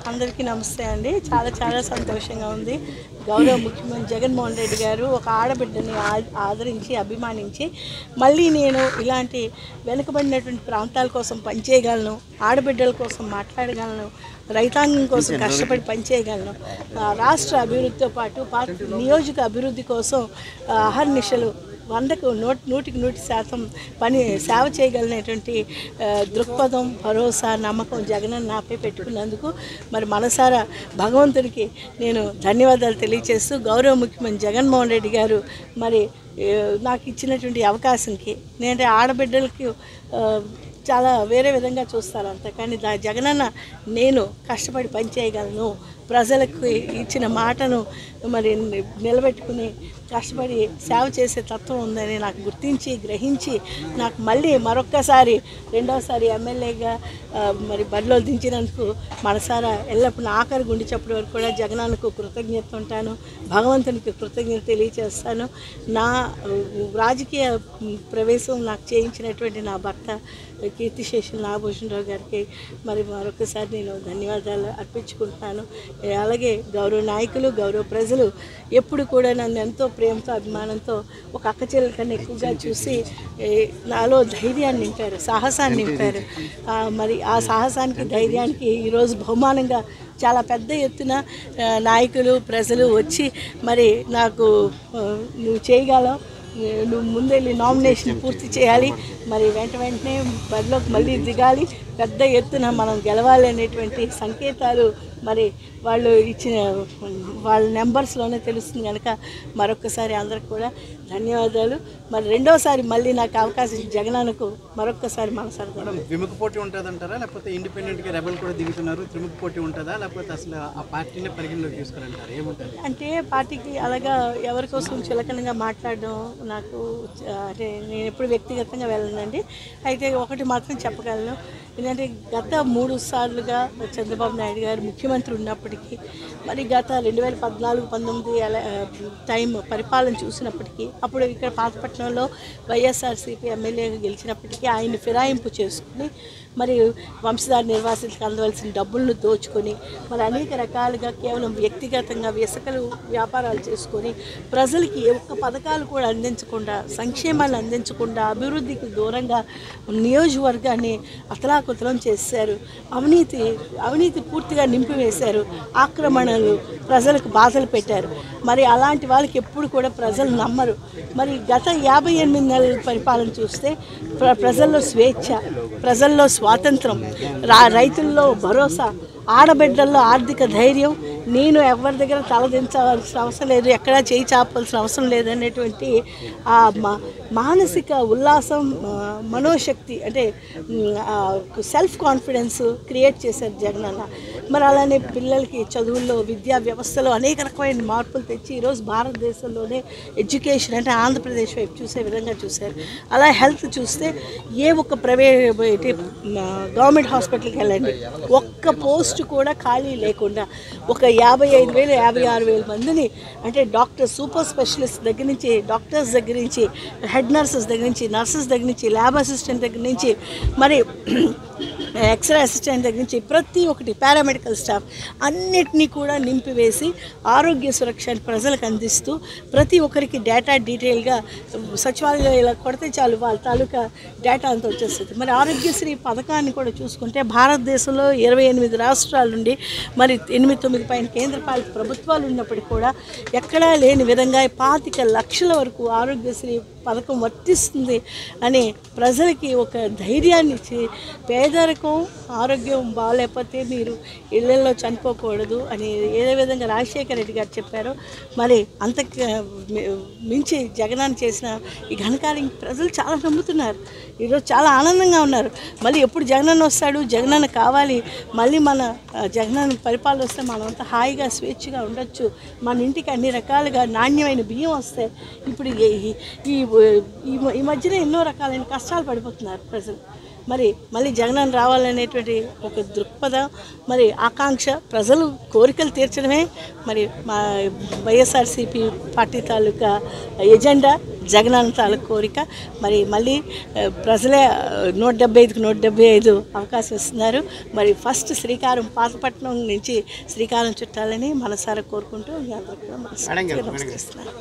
అందరికీ నమస్తే అండి. చాలా చాలా సంతోషంగా ఉంది. గౌరవ ముఖ్యమంత్రి జగన్మోహన్ రెడ్డి గారు ఒక ఆడబిడ్డని ఆదరించి అభిమానించి మళ్ళీ నేను ఇలాంటి వెనుకబడినటువంటి ప్రాంతాల కోసం పనిచేయగలను, ఆడబిడ్డల కోసం మాట్లాడగలను, రైతాంగం కోసం కష్టపడి పనిచేయగలను, రాష్ట్ర అభివృద్ధితో పాటు నియోజక అభివృద్ధి కోసం అహర్నిశలు 100% పని సేవ చేయగలిగినటువంటి దృక్పథం, భరోసా, నమ్మకం జగనన్న నాపై పెట్టుకున్నందుకు మరి మనసారా భగవంతుడికి నేను ధన్యవాదాలు తెలియజేస్తూ, గౌరవ ముఖ్యమంత్రి జగన్మోహన్ రెడ్డి గారు మరి నాకు ఇచ్చినటువంటి అవకాశంకి నేనంటే ఆడబిడ్డలకి చాలా వేరే విధంగా చూస్తారు అంత, కానీ జగనన్న నేను కష్టపడి పనిచేయగలను, ప్రజలకు ఇచ్చిన మాటను మరి నిలబెట్టుకుని కష్టపడి సేవ చేసే తత్వం ఉందని నాకు గుర్తించి గ్రహించి నాకు మళ్ళీ మరొక్కసారి రెండోసారి ఎమ్మెల్యేగా మరి బరిలో దించినందుకు మనసారా ఎల్లప్పుడూ ఆఖరి గుండి చెప్పడం వరకు కూడా జగనన్నకు కృతజ్ఞత ఉంటాను, భగవంతునికి కృతజ్ఞత తెలియజేస్తాను. నా రాజకీయ ప్రవేశం నాకు చేయించినటువంటి నా భర్త కీర్తిశేషులు నాగభూషణరావు గారికి మరి మరొకసారి నేను ధన్యవాదాలు అర్పించుకుంటున్నాను. అలాగే గౌరవ నాయకులు, గౌరవ ప్రజలు ఎప్పుడు కూడా నన్ను ఎంతో ప్రేమతో అభిమానంతో ఒక అక్క చెల్లెల కన్నా ఎక్కువగా చూసి నాలో ధైర్యాన్ని నింపారు, సాహసాన్ని నింపారు. మరి ఆ సాహసానికి ధైర్యానికి ఈరోజు బహుమానంగా చాలా పెద్ద ఎత్తున నాయకులు ప్రజలు వచ్చి మరి నాకు నువ్వు చేయగలవు, నువ్వు ముందెళ్ళి నామినేషన్ పూర్తి చేయాలి, మరి వెంటనే బరిలోకి మళ్ళీ దిగాలి, పెద్ద ఎత్తున మనం గెలవాలి అనేటువంటి సంకేతాలు మరి వాళ్ళు ఇచ్చిన వాళ్ళ నెంబర్స్లోనే తెలుస్తుంది కనుక మరొకసారి అందరికి కూడా ధన్యవాదాలు. మరి రెండోసారి మళ్ళీ నాకు అవకాశం జగనన్నకు మరొకసారి మనసారి విముఖ పోటీ ఉంటుందంటారా, లేకపోతే ఇండిపెండెంట్గా రెబల్ కూడా దిగుతున్నారు, త్రిముఖ పోటీ ఉంటుందా, లేకపోతే అసలు ఆ పార్టీనే పరిగణలోకి తీసుకురంటారు ఏముంటుంది? అంటే పార్టీకి అలాగా ఎవరి కోసం చులకనగా మాట్లాడడం నాకు అంటే నేను ఎప్పుడు వ్యక్తిగతంగా వెళ్ళనండి. అయితే ఒకటి మాత్రం చెప్పగలను, ఎందుకంటే గత 3 సార్లుగా చంద్రబాబు నాయుడు గారు ముఖ్యమంత్రి ఉన్నప్పటికీ మరి గత 2014-19 టైం పరిపాలన చూసినప్పటికీ అప్పుడు ఇక్కడ పాతపట్నంలో వైఎస్ఆర్సీపీ ఎమ్మెల్యేగా గెలిచినప్పటికీ ఆయన్ని ఫిరాయింపు చేసుకుని మరి వంశధార నిర్వాసితులకు అందవలసిన డబ్బులను దోచుకొని మరి అనేక రకాలుగా కేవలం వ్యక్తిగతంగా ఇసుకలు వ్యాపారాలు చేసుకొని ప్రజలకి ఏ ఒక్క పథకాలు కూడా అందించకుండా, సంక్షేమాలు అందించకుండా అభివృద్ధికి దూరంగా నియోజకవర్గాన్ని అతలాకుతలం చేశారు. అవినీతి పూర్తిగా నింపివేశారు, ఆక్రమణలు, ప్రజలకు బాధలు పెట్టారు. మరి అలాంటి వాళ్ళకి ఎప్పుడు కూడా ప్రజలు నమ్మరు. మరి గత 58 నెలల పరిపాలన చూస్తే ప్రజల్లో స్వేచ్ఛ, ప్రజల్లో స్వాతంత్రం, రైతుల్లో భరోసా, ఆడబిడ్డల్లో ఆర్థిక ధైర్యం, నేను ఎవరి దగ్గర తలదించాల్సిన అవసరం లేదు, ఎక్కడా చేయి చాపాల్సిన అవసరం లేదనేటువంటి ఆ మానసిక ఉల్లాసం, మనోశక్తి అంటే సెల్ఫ్ కాన్ఫిడెన్స్ క్రియేట్ చేశారు జగనన్న. మరి అలానే పిల్లలకి చదువుల్లో, విద్యా వ్యవస్థలో అనేక రకమైన మార్పులు తెచ్చి ఈరోజు భారతదేశంలోనే ఎడ్యుకేషన్ అంటే ఆంధ్రప్రదేశ్ వైపు చూసే విధంగా చూశారు. అలా హెల్త్ చూస్తే ఏ ఒక్క ప్రైవేట్ గవర్నమెంట్ హాస్పిటల్కి వెళ్ళండి, ఒక్క పోస్ట్ కూడా ఖాళీ లేకుండా ఒక 55,000 56,000 మందిని అంటే డాక్టర్, సూపర్ స్పెషలిస్ట్ దగ్గర నుంచి, డాక్టర్స్ దగ్గర నుంచి, హెడ్ నర్సెస్ దగ్గర నుంచి, నర్సెస్ దగ్గర నుంచి, ల్యాబ్ అసిస్టెంట్ దగ్గర నుంచి, మరి ఎక్స్రే అసిస్టెంట్ దగ్గర నుంచి ప్రతి ఒక్కటి, పారామెడికల్ స్టాఫ్ అన్నిటినీ కూడా నింపివేసి ఆరోగ్య సురక్ష ప్రజలకు అందిస్తూ ప్రతి ఒక్కరికి డేటా డీటెయిల్గా సచివాలయంలో ఇలా కొడితే చాలు వాళ్ళ తాలూకా డేటా అంతా వచ్చేస్తుంది. మరి ఆరోగ్యశ్రీ పథకాన్ని కూడా చూసుకుంటే భారతదేశంలో 28 రాష్ట్రాల నుండి మరి 8-9 పైన కేంద్రపాలిత ప్రభుత్వాలు ఉన్నప్పటికీ కూడా ఎక్కడా లేని విధంగా 25 లక్షల వరకు ఆరోగ్యశ్రీ పథకం వర్తిస్తుంది అని ప్రజలకి ఒక ధైర్యాన్ని ఇచ్చి, పేదరికం, ఆరోగ్యం బాగాలేకపోతే మీరు ఇళ్లలో చనిపోకూడదు అని ఏ విధంగా రాజశేఖర రెడ్డి గారు చెప్పారో మరి అంత మించి జగనన్న చేసిన ఈ ఘనకార్యం ప్రజలు చాలా నమ్ముతున్నారు. ఈరోజు చాలా ఆనందంగా ఉన్నారు. మళ్ళీ ఎప్పుడు జగనన్న వస్తాడు, జగనన్న కావాలి, మళ్ళీ మన జగనన్న పరిపాలన వస్తే మనమంతా హాయిగా స్వేచ్ఛగా ఉండొచ్చు, మన ఇంటికి అన్ని రకాలుగా నాణ్యమైన బియ్యం వస్తాయి. ఇప్పుడు ఈ మధ్యన ఎన్నో రకాలైన కష్టాలు పడిపోతున్నారు ప్రజలు. మరి మళ్ళీ జగనన్న రావాలనేటువంటి ఒక దృక్పథం, మరి ఆకాంక్ష, ప్రజలు కోరికలు తీర్చడమే మరి మా వైఎస్ఆర్సీపీ పార్టీ తాలూకా ఎజెండా. జగనన్న తాలూకు కోరిక. మరి మళ్ళీ ప్రజలే 175కి 175 అవకాశం ఇస్తున్నారు. మరి ఫస్ట్ శ్రీకారం పాతపట్నం నుంచి శ్రీకారం చుట్టాలని మనసారా కోరుకుంటూ మీ అందరికీ నమస్కరిస్తున్నాను.